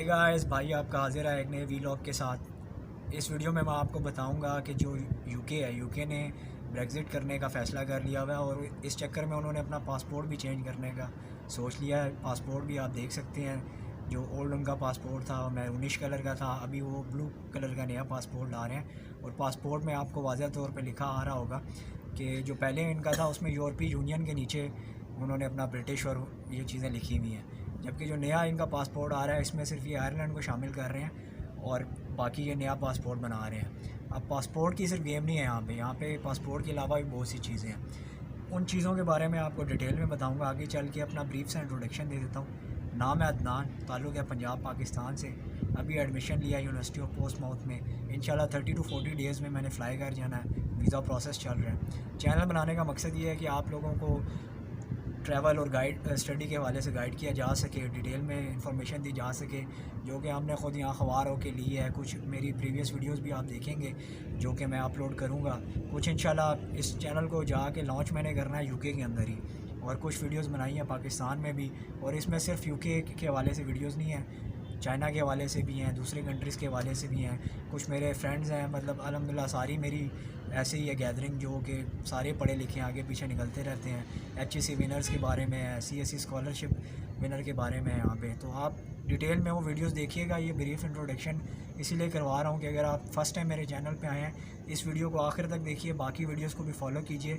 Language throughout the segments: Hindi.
गाइस भाई आपका हाजिर है एक नए वीलॉग के साथ। इस वीडियो में मैं आपको बताऊंगा कि जो यूके है, यूके ने ब्रेग्ज़िट करने का फ़ैसला कर लिया हुआ है और इस चक्कर में उन्होंने अपना पासपोर्ट भी चेंज करने का सोच लिया है। पासपोर्ट भी आप देख सकते हैं, जो ओल्ड उनका पासपोर्ट था मैरून कलर का था, अभी वो ब्लू कलर का नया पासपोर्ट ला रहे हैं। और पासपोर्ट में आपको वाज़ह तौर पर लिखा आ रहा होगा कि जो पहले इनका था उसमें यूरोपीय यूनियन के नीचे उन्होंने अपना ब्रिटिश और ये चीज़ें लिखी हुई हैं, जबकि जो नया इनका पासपोर्ट आ रहा है इसमें सिर्फ ये आयरलैंड को शामिल कर रहे हैं और बाकी ये नया पासपोर्ट बना रहे हैं। अब पासपोर्ट की सिर्फ गेम नहीं है, यहाँ पे पासपोर्ट के अलावा भी बहुत सी चीज़ें हैं। उन चीज़ों के बारे में आपको डिटेल में बताऊंगा। आगे चल के अपना ब्रीफ सा इंट्रोडक्शन दे देता हूँ। नाम है अदनान, ताल्लुक़ है पंजाब पाकिस्तान से। अभी एडमिशन लिया यूनिवर्सिटी ऑफ पोर्ट्समाउथ में। इंशाल्लाह 30 to 40 डेज़ में मैंने फ़्लाई कर जाना है, वीज़ा प्रोसेस चल रहा है। चैनल बनाने का मकसद ये है कि आप लोगों को ट्रैवल और गाइड स्टडी के हवाले से गाइड किया जा सके, डिटेल में इंफॉर्मेशन दी जा सके, जो कि हमने ख़ुद यहाँ अखबारों के लिए है। कुछ मेरी प्रीवियस वीडियोस भी आप देखेंगे जो कि मैं अपलोड करूँगा। कुछ इंशाल्लाह इस चैनल को जाके लॉन्च मैंने करना है यूके के अंदर ही, और कुछ वीडियोस बनाई हैं पाकिस्तान में भी। और इसमें सिर्फ यूके के हवाले से वीडियोज़ नहीं हैं, चाइना के हवाले से भी हैं, दूसरे कंट्रीज़ के हवाले से भी हैं। कुछ मेरे फ्रेंड्स हैं, मतलब अल्हम्दुलिल्लाह सारी मेरी ऐसे ही है गैदरिंग, जो कि सारे पढ़े लिखे आगे पीछे निकलते रहते हैं। HEC विनर्स के बारे में है, CSE स्कॉलरशिप विनर के बारे में है यहाँ पे। तो आप डिटेल में वो वीडियोस देखिएगा। ये ब्रीफ इंट्रोडक्शन इसीलिए करवा रहा हूँ कि अगर आप फ़र्स्ट टाइम मेरे चैनल पे आए हैं, इस वीडियो को आखिर तक देखिए, बाकी वीडियोस को भी फॉलो कीजिए।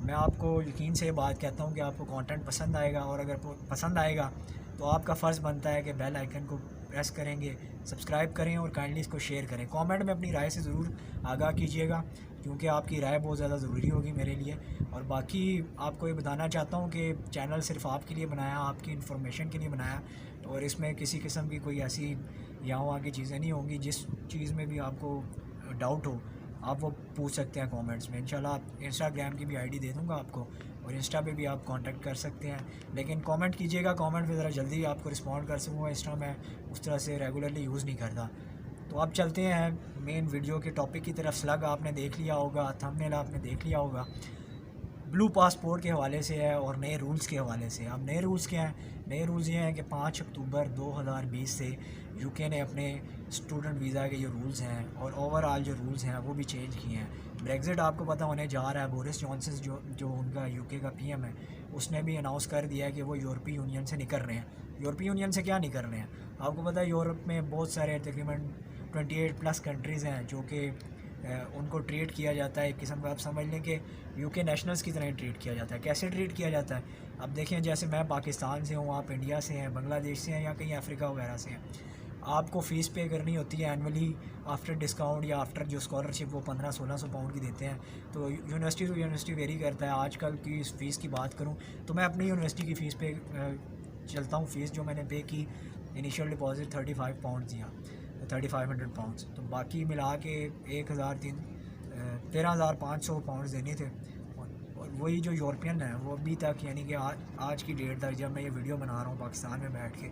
मैं आपको यकीन से ये बात कहता हूँ कि आपको कंटेंट पसंद आएगा, और अगर पसंद आएगा तो आपका फ़र्ज़ बनता है कि बेल आइकन को प्रेस करेंगे, सब्सक्राइब करें और काइंडली इसको शेयर करें। कमेंट में अपनी राय से ज़रूर आगाह कीजिएगा, क्योंकि आपकी राय बहुत ज़्यादा ज़रूरी होगी मेरे लिए। और बाकी आपको ये बताना चाहता हूँ कि चैनल सिर्फ आपके लिए बनाया, आपकी इन्फॉर्मेशन के लिए बनाया, और इसमें किसी किस्म की कोई ऐसी यहाँ वहाँ की चीज़ें नहीं होंगी। जिस चीज़ में भी आपको डाउट हो आप वो पूछ सकते हैं कमेंट्स में। इंशाल्लाह इंस्टाग्राम की भी आईडी दे दूँगा आपको, और इंस्टा पे भी आप कांटेक्ट कर सकते हैं। लेकिन कमेंट कीजिएगा, कमेंट पे ज़रा जल्दी आपको रिस्पॉन्ड कर सकूँगा। इंस्टा मैं उस तरह से रेगुलरली यूज़ नहीं करता। तो अब चलते हैं मेन वीडियो के टॉपिक की तरफ। स्लग आपने देख लिया होगा, थंबनेल आपने देख लिया होगा। ब्लू पासपोर्ट के हवाले से है और नए रूल्स के हवाले से। अब नए रूल्स क्या हैं? नए रूल्स ये हैं कि 5 अक्टूबर 2020 से यूके ने अपने स्टूडेंट वीज़ा के जो रूल्स हैं और ओवरऑल जो रूल्स हैं वो भी चेंज किए हैं। ब्रेग्ज़िट आपको पता होने जा रहा है। बोरिस जॉनसन जो उनका यूके का PM है, उसने भी अनाउंस कर दिया है कि वो यूरोपीय यूनियन से निकल रहे हैं। यूरोपीय यूनियन से क्या निकल रहे हैं? आपको पता है यूरोप में बहुत सारे तकरीबन 28+ कंट्रीज़ हैं जो कि उनको ट्रीट किया जाता है एक किस्म का। आप समझ लें कि यूके नेशनल्स की तरह ट्रीट किया जाता है। कैसे ट्रीट किया जाता है? अब देखें, जैसे मैं पाकिस्तान से हूँ, आप इंडिया से हैं, बांग्लादेश से हैं, या कहीं अफ्रीका वगैरह से हैं। आपको फ़ीस पे करनी होती है एनुअली, आफ्टर डिस्काउंट या आफ्टर जो स्कॉलरशिप वो 1500-1600 पाउंड की देते हैं। तो यूनिवर्सिटी टू यूनिवर्सिटी वेरी करता है। आजकल की इस फ़ीस की बात करूँ तो मैं अपनी यूनिवर्सिटी की फ़ीस पे चलता हूँ। फ़ीस जो मैंने पे की, इनिशियल डिपॉजिट 35 पाउंड दिया, 3500 पाउंड्स। तो बाकी मिला के 13,500 पाउंड देने थे। और वही जो यूरोपियन है वो अभी तक, यानी कि आज की डेट तक, जब मैं ये वीडियो बना रहा हूँ पाकिस्तान में बैठ के,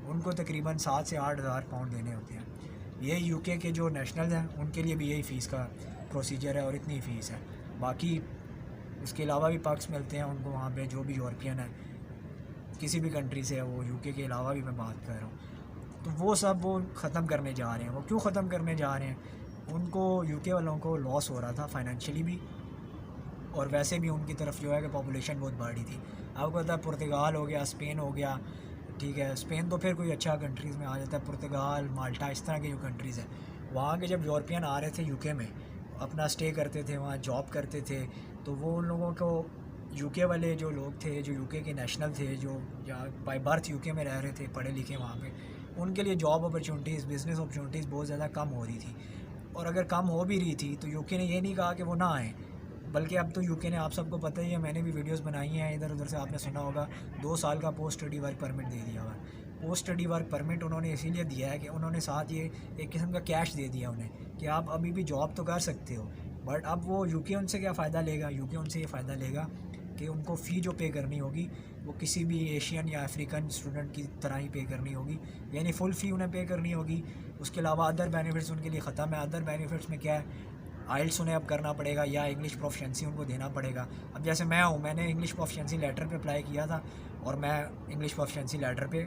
उनको तकरीबन 7 से 8 हज़ार पाउंड देने होते हैं। ये यूके के जो नेशनल हैं उनके लिए भी यही फ़ीस का प्रोसीजर है और इतनी फ़ीस है। बाकी उसके अलावा भी पर्क्स मिलते हैं उनको वहाँ पे, जो भी यूरोपियन है किसी भी कंट्री से है, वो यूके के अलावा भी मैं बात कर रहा हूँ। तो वो सब वो ख़त्म करने जा रहे हैं। वो क्यों ख़त्म करने जा रहे हैं? उनको, यूके वालों को लॉस हो रहा था फाइनेंशियली भी, और वैसे भी उनकी तरफ जो है कि पॉपुलेशन बहुत बढ़ी थी। आपको पता है पुर्तगाल हो गया, स्पेन हो गया, ठीक है, स्पेन तो फिर कोई अच्छा कंट्रीज़ में आ जाता है, पुर्तगाल, माल्टा, इस तरह के जो कंट्रीज़ हैं, वहाँ के जब यूरोपियन आ रहे थे यूके में, अपना स्टे करते थे, वहाँ जॉब करते थे, तो वो उन लोगों को, यूके वाले जो लोग थे, जो यूके के नेशनल थे, जो बाय बर्थ यूके में रह रहे थे, पढ़े लिखे वहाँ पे, उनके लिए जॉब अपॉर्चुनिटीज़, बिज़नेस अपॉर्चुनिटीज़ बहुत ज़्यादा कम हो रही थी। और अगर कम हो भी रही थी तो यूके ने ये नहीं कहा कि वो ना आएँ, बल्कि अब तो यूके ने, आप सबको पता ही है, मैंने भी वीडियोस बनाई हैं, इधर उधर से आपने सुना होगा, 2 साल का पोस्ट स्टडी वर्क परमिट दे दिया हुआ है। पोस्ट स्टडी वर्क परमिट उन्होंने इसीलिए दिया है कि उन्होंने साथ ये एक किस्म का कैश दे दिया उन्हें कि आप अभी भी जॉब तो कर सकते हो। बट अब वो यूके उनसे क्या फ़ायदा लेगा? यूके उनसे ये फ़ायदा लेगा कि उनको फ़ी जो पे करनी होगी वो किसी भी एशियन या अफ्रीकन स्टूडेंट की तरह ही पे करनी होगी, यानी फुल फ़ी उन्हें पे करनी होगी। उसके अलावा अदर बेनिफिट्स उनके लिए ख़त्म है। अदर बेनिफिट्स में क्या है? आइल्स उन्हें अब करना पड़ेगा या इंग्लिश प्रोफिशिएंसी उनको देना पड़ेगा। अब जैसे मैं हूँ, मैंने इंग्लिश प्रोफिशिएंसी लेटर पे अप्लाई किया था, और मैं इंग्लिश प्रोफिशिएंसी लेटर पे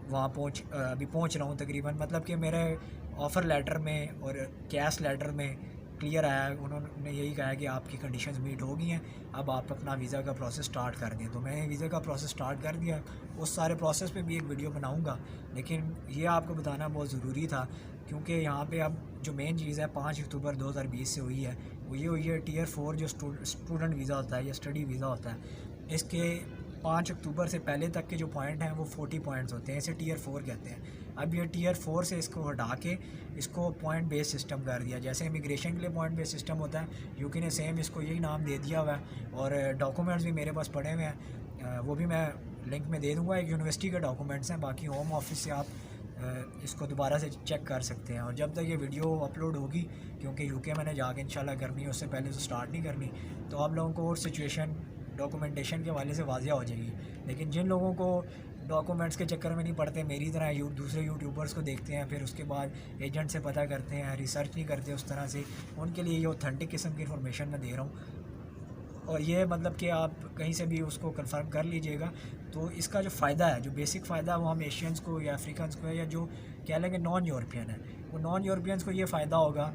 वहाँ अभी पहुँच रहा हूँ तकरीबन, मतलब कि मेरे ऑफ़र लेटर में और कैश लेटर में क्लियर आया, उन्होंने यही कहा है कि आपकी कंडीशंस मीट हो गई हैं, अब आप अपना वीज़ा का प्रोसेस स्टार्ट कर दें। तो मैंने वीज़ा का प्रोसेस स्टार्ट कर दिया। उस सारे प्रोसेस पे भी एक वीडियो बनाऊंगा, लेकिन ये आपको बताना बहुत ज़रूरी था, क्योंकि यहाँ पे अब जो मेन चीज़ है 5 अक्टूबर 2020 से हुई है, वो ये हुई है टियर 4 जो स्टूडेंट वीज़ा होता है या स्टडी वीज़ा होता है, इसके 5 अक्टूबर से पहले तक के जो पॉइंट हैं वो 40 पॉइंट्स होते हैं, इसे टियर 4 कहते हैं। अब ये टियर 4 से इसको हटा के इसको पॉइंट बेस सिस्टम कर दिया। जैसे इमिग्रेशन के लिए पॉइंट बेस सिस्टम होता है, यूके ने सेम इसको यही नाम दे दिया हुआ है, और डॉक्यूमेंट्स भी मेरे पास पड़े हुए हैं, वो भी मैं लिंक में दे दूँगा। एक यूनिवर्सिटी के डॉक्यूमेंट्स हैं, बाकी होम ऑफिस से आप इसको दोबारा से चेक कर सकते हैं। और जब तक ये वीडियो अपलोड होगी, क्योंकि यूके मैंने जाके इंशाल्लाह करनी है, उससे पहले तो स्टार्ट नहीं करनी, तो आप लोगों को और सिचुएशन डॉक्यूमेंटेशन के हवाले से वाजिया हो जाएगी। लेकिन जिन लोगों को डॉक्यूमेंट्स के चक्कर में नहीं पड़ते, मेरी तरह दूसरे यूट्यूबर्स को देखते हैं, फिर उसके बाद एजेंट से पता करते हैं, रिसर्च नहीं करते उस तरह से, उनके लिए ये ऑथेंटिक किस्म की इन्फॉर्मेशन मैं दे रहा हूँ। और ये मतलब कि आप कहीं से भी उसको कंफर्म कर लीजिएगा। तो इसका जो फ़ायदा है, जो बेसिक फ़ायदा है, वो हम एशियंस को या अफ्रीकन्स को है, या जो कह लें कि नॉन यूरोपियन है, वो नॉन यूरोपियंस को ये फ़ायदा होगा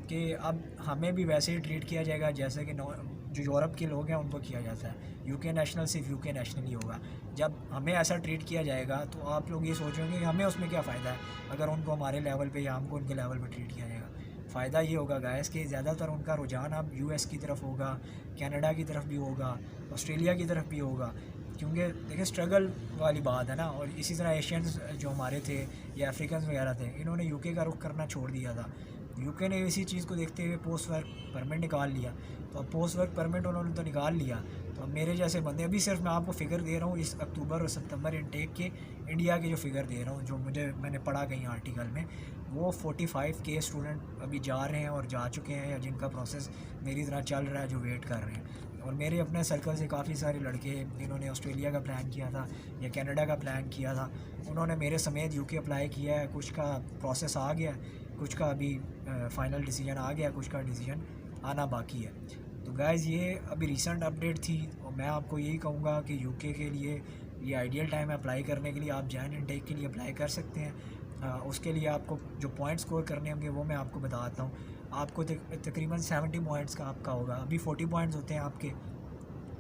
कि अब हमें भी वैसे ही ट्रीट किया जाएगा जैसे कि जो यूरोप के लोग हैं उनको किया जाता है। यूके नेशनल सिर्फ यूके नेशनल ही होगा। जब हमें ऐसा ट्रीट किया जाएगा तो आप लोग ये सोचेंगे कि हमें उसमें क्या फ़ायदा है, अगर उनको हमारे लेवल पे या हमको उनके लेवल पे ट्रीट किया जाएगा। फ़ायदा ये होगा गाइस कि ज़्यादातर उनका रुझान अब यूएस की तरफ होगा, कनाडा की तरफ भी होगा, ऑस्ट्रेलिया की तरफ भी होगा, क्योंकि देखिए स्ट्रगल वाली बात है ना। और इसी तरह एशियंस जो हमारे थे या अफ्रीकन वगैरह थे, इन्होंने यूके का रुख करना छोड़ दिया था। यूके ने इसी चीज़ को देखते हुए पोस्ट वर्क परमिट निकाल लिया। तो अब पोस्ट वर्क परमिट उन्होंने तो निकाल लिया, तो अब मेरे जैसे बंदे, अभी सिर्फ मैं आपको फ़िगर दे रहा हूँ इस अक्टूबर और सितंबर इनटेक के इंडिया के जो फ़िगर दे रहा हूँ, जो मैंने पढ़ा कहीं आर्टिकल में, वो 45 के स्टूडेंट अभी जा रहे हैं और जा चुके हैं, या जिनका प्रोसेस मेरी तरह चल रहा है, जो वेट कर रहे हैं। और मेरे अपने सर्कल से काफ़ी सारे लड़के जिन्होंने ऑस्ट्रेलिया का प्लान किया था या कनाडा का प्लान किया था, उन्होंने मेरे समेत यूके अप्लाई किया है। कुछ का प्रोसेस आ गया, कुछ का अभी फ़ाइनल डिसीजन आ गया, कुछ का डिसीजन आना बाकी है। तो गाइज़ ये अभी रीसेंट अपडेट थी, और मैं आपको यही कहूँगा कि यूके के लिए ये आइडियल टाइम है अप्लाई करने के लिए। आप जैन इनटेक के लिए अप्लाई कर सकते हैं। उसके लिए आपको जो पॉइंट स्कोर करने होंगे वो मैं आपको बताता हूँ। आपको तकरीबन 70 पॉइंट्स का आपका होगा। अभी 40 पॉइंट्स होते हैं आपके,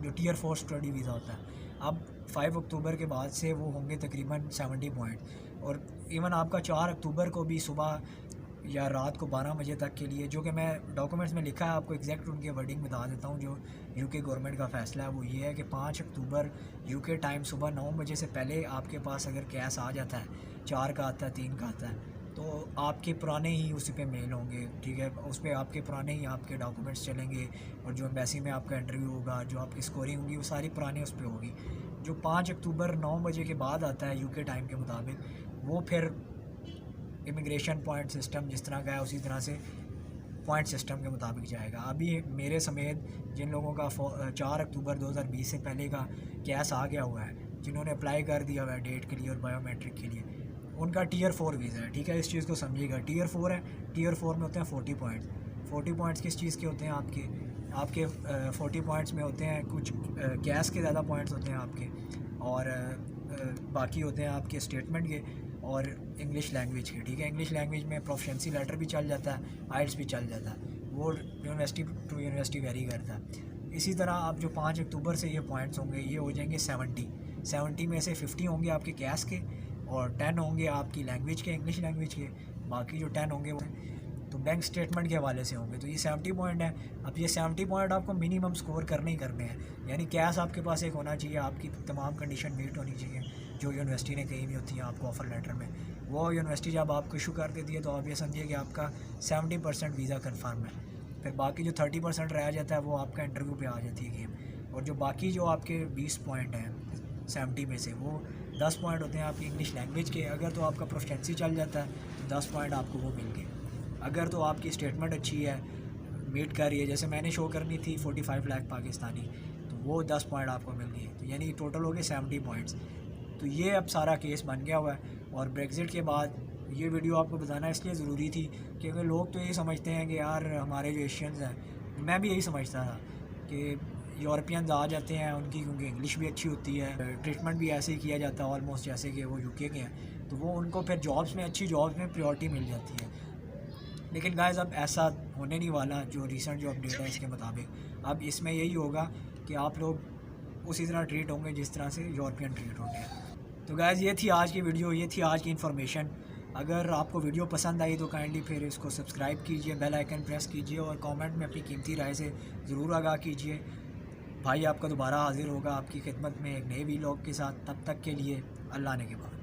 जो टियर 4 स्टडी वीज़ा होता है। अब 5 अक्टूबर के बाद से वो होंगे तकरीबन 70 पॉइंट। और इवन आपका 4 अक्टूबर को भी सुबह या रात को 12 बजे तक के लिए, जो कि मैं डॉक्यूमेंट्स में लिखा है, आपको एग्जैक्ट उनके वर्डिंग बता देता हूँ। जो यूके गवर्नमेंट का फ़ैसला है वो ये है कि 5 अक्टूबर यूके टाइम सुबह 9 बजे से पहले आपके पास अगर कैश आ जाता है, 4 का आता है, 3 का आता है, तो आपके पुराने ही उसी पे मेल होंगे, ठीक है। उस पर आपके पुराने ही आपके डॉक्यूमेंट्स चलेंगे, और जो एम्बेसी में आपका इंटरव्यू होगा, जो आपकी स्कोरिंग होगी, वो सारी पुरानी उस पर होगी। जो 5 अक्टूबर 9 बजे के बाद आता है यूके टाइम के मुताबिक, वो फिर इमिग्रेशन पॉइंट सिस्टम जिस तरह का है उसी तरह से पॉइंट सिस्टम के मुताबिक जाएगा। अभी मेरे समेत जिन लोगों का 4 अक्टूबर 2020 से पहले का कैश आ गया हुआ है, जिन्होंने अप्लाई कर दिया हुआ है डेट के लिए और बायोमेट्रिक के लिए, उनका टियर 4 वीज़ा है, ठीक है। इस चीज़ को समझिएगा, टियर 4 है। टियर 4 में होते हैं 40 पॉइंट्स। 40 पॉइंट्स किस चीज़ के होते हैं आपके 40 पॉइंट्स में होते हैं कुछ कैश के ज़्यादा पॉइंट्स होते हैं आपके, और बाकी होते हैं आपके स्टेटमेंट के और इंग्लिश लैंग्वेज के, ठीक है। इंग्लिश लैंग्वेज में प्रोफिशिएंसी लेटर भी चल जाता है, आइल्स भी चल जाता है, वो यूनिवर्सिटी टू यूनिवर्सिटी वेरी करता है। इसी तरह आप जो 5 अक्टूबर से ये पॉइंट्स होंगे, ये हो जाएंगे 70 में से 50 होंगे आपके कैश के, और 10 होंगे आपकी लैंग्वेज के, इंग्लिश लैंग्वेज के। बाकी जो 10 होंगे वो तो बैंक स्टेटमेंट के हवाले से होंगे। तो ये 70 पॉइंट है। अब ये 70 पॉइंट आपको मिनिमम स्कोर करने ही करने हैं, यानी कैश आपके पास एक होना चाहिए, आपकी तमाम कंडीशन मीट होनी चाहिए जो यूनिवर्सिटी ने कही हुई होती है आपको ऑफ़र लेटर में। वो यूनिवर्सिटी जब आपको इशू कर देती है तो आप ये समझिए कि आपका 70% वीज़ा कन्फर्म है। फिर बाकी जो 30% रह जाता है वो आपका इंटरव्यू पे आ जाती है गेम। और जो बाकी जो आपके 20 पॉइंट हैं 70 में से, वो 10 पॉइंट होते हैं आपकी इंग्लिश लैंग्वेज के। अगर तो आपका प्रोफिशिएंसी चल जाता है तो 10 पॉइंट आपको वो मिल गए। अगर तो आपकी स्टेटमेंट अच्छी है, मीट कर रही है, जैसे मैंने शो करनी थी 45 लाख पाकिस्तानी, तो वो 10 पॉइंट आपको मिल गए। तो यानी टोटल हो गए 70 पॉइंट्स। तो ये अब सारा केस बन गया हुआ है। और ब्रेक्ज़िट के बाद ये वीडियो आपको बताना इसलिए ज़रूरी थी क्योंकि लोग तो ये समझते हैं कि यार हमारे जो एशियंस हैं, मैं भी यही समझता था कि यूरोपियंस आ जाते हैं उनकी, क्योंकि इंग्लिश भी अच्छी होती है, ट्रीटमेंट भी ऐसे ही किया जाता है ऑलमोस्ट जैसे कि वो यूके के हैं। तो वो उनको फिर जॉब्स में, अच्छी जॉब्स में प्रायोरिटी मिल जाती है। लेकिन गाइस अब ऐसा होने नहीं वाला, जो रिसेंट जो अपडेट है इसके मुताबिक अब इसमें यही होगा कि आप लोग उसी तरह ट्रीट होंगे जिस तरह से यूरोपियन ट्रीट होते हैं। तो गाइस ये थी आज की वीडियो, ये थी आज की इन्फॉर्मेशन। अगर आपको वीडियो पसंद आई तो काइंडली फिर इसको सब्सक्राइब कीजिए, बेल आइकन प्रेस कीजिए और कमेंट में अपनी कीमती राय से ज़रूर आगाह कीजिए। भाई आपका दोबारा हाजिर होगा आपकी खिदमत में एक नए वीलॉग के साथ। तब तक के लिए अल्लाह ने के बाद।